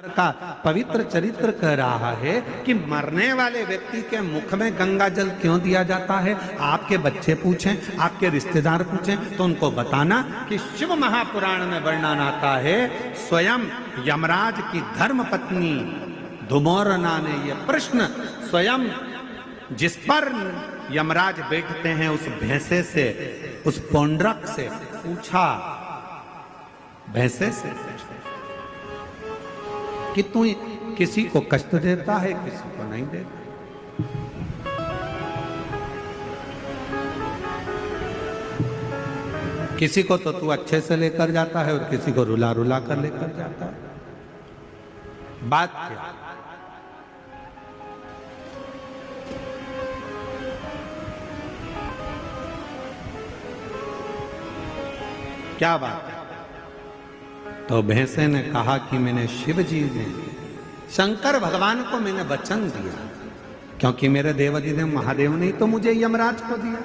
का पवित्र चरित्र कह रहा है कि मरने वाले व्यक्ति के मुख में गंगा जल क्यों दिया जाता है। आपके बच्चे पूछें, आपके रिश्तेदार पूछें तो उनको बताना कि शिव महापुराण में वर्णन आता है, स्वयं यमराज की धर्म पत्नी धुमोरना ने यह प्रश्न स्वयं जिस पर यमराज बैठते हैं उस भैंसे से, उस पौंड्रक से पूछा, भैंसे से कि तू किसी को कष्ट देता है, किसी को नहीं देता। किसी को तो तू अच्छे से लेकर जाता है और किसी को रुला रुला कर लेकर जाता है। बात क्या? क्या बात है? तो भैंसे ने कहा कि मैंने शिव जी ने, शंकर भगवान को मैंने वचन दिया, क्योंकि मेरे देवाधिदेव महादेव ने तो मुझे यमराज को दिया।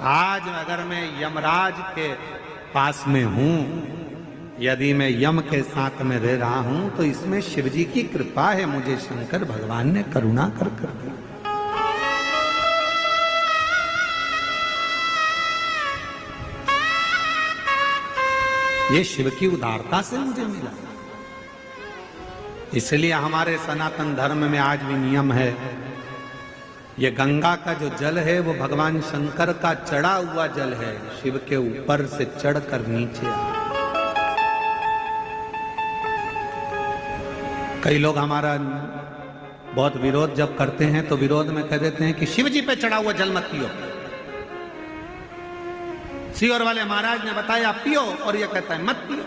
आज अगर मैं यमराज के पास में हूं, यदि मैं यम के साथ में रह रहा हूं, तो इसमें शिव जी की कृपा है, मुझे शंकर भगवान ने करुणा कर दिया। ये शिव की उदारता से मुझे मिला। इसलिए हमारे सनातन धर्म में आज भी नियम है, ये गंगा का जो जल है वो भगवान शंकर का चढ़ा हुआ जल है, शिव के ऊपर से चढ़कर नीचे आ। कई लोग हमारा बहुत विरोध जब करते हैं तो विरोध में कह देते हैं कि शिव जी पे चढ़ा हुआ जल मत पियो। सीहोर वाले महाराज ने बताया पियो, और ये कहता है मत पियो।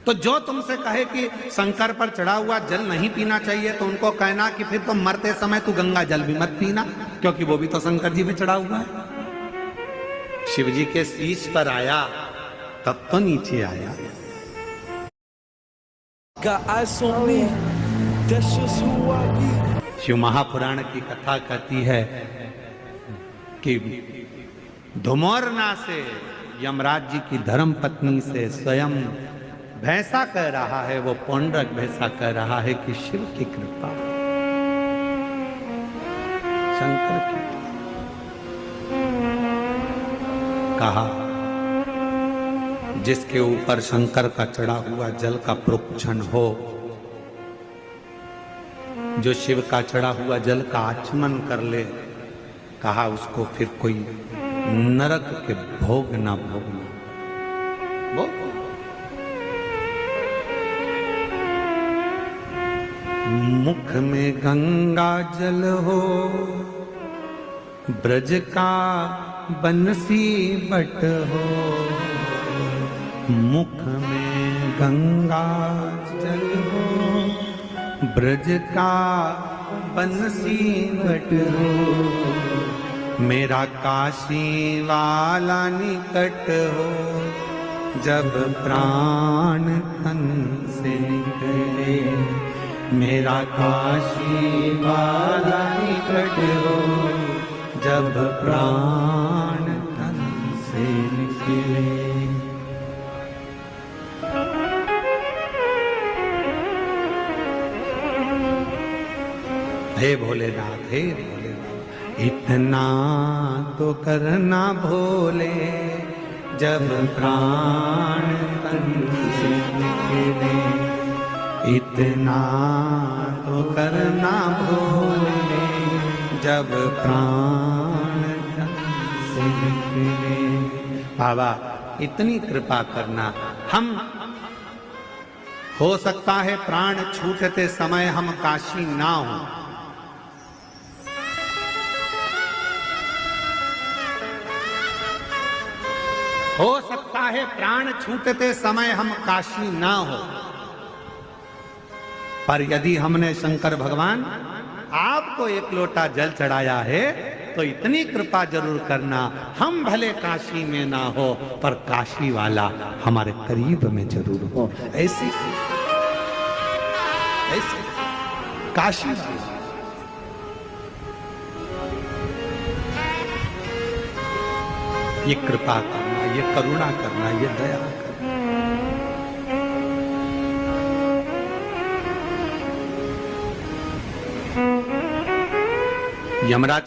तो जो तुमसे कहे कि शंकर पर चढ़ा हुआ जल नहीं पीना चाहिए, तो उनको कहना कि फिर तुम मरते समय तू गंगा जल भी मत पीना, क्योंकि वो भी तो शंकर जी पे चढ़ा हुआ है। शिव जी के शीश पर आया तब तो नीचे आया। शिव महापुराण की कथा कहती है कि धुमोरना से, यमराज जी की धर्म पत्नी से स्वयं भैंसा कह रहा है, वो पौंड्रक भैंसा कह रहा है कि शिव की कृपा, शंकर की। कहा जिसके ऊपर शंकर का चढ़ा हुआ जल का प्रोक्षण हो, जो शिव का चढ़ा हुआ जल का आचमन कर ले, कहा उसको फिर कोई नरक के भोग ना भोगना। मुख में गंगा जल हो, ब्रज का बंसी बट हो। मुख में गंगा जल हो, ब्रज का बंसी बट हो। मेरा काशी वाला निकट हो, जब प्राण तन से निकले। मेरा काशी वाला निकट हो, जब प्राण तन से निकले। हे भोलेनाथ, हे भोलेनाथ, इतना तो करना भोले, जब प्राण तन से निकले। इतना तो करना भोले, जब प्राण तन से निकले। बाबा इतनी कृपा करना। हम हो सकता है प्राण छूटते समय हम काशी ना हो, हो सकता है प्राण छूटते समय हम काशी ना हो, पर यदि हमने शंकर भगवान आपको एक लोटा जल चढ़ाया है, तो इतनी कृपा जरूर करना, हम भले काशी में ना हो पर काशी वाला हमारे करीब में जरूर हो। ऐसी काशी वाला। ये कृपा करना, ये करुणा करना, ये दया करना। यमराज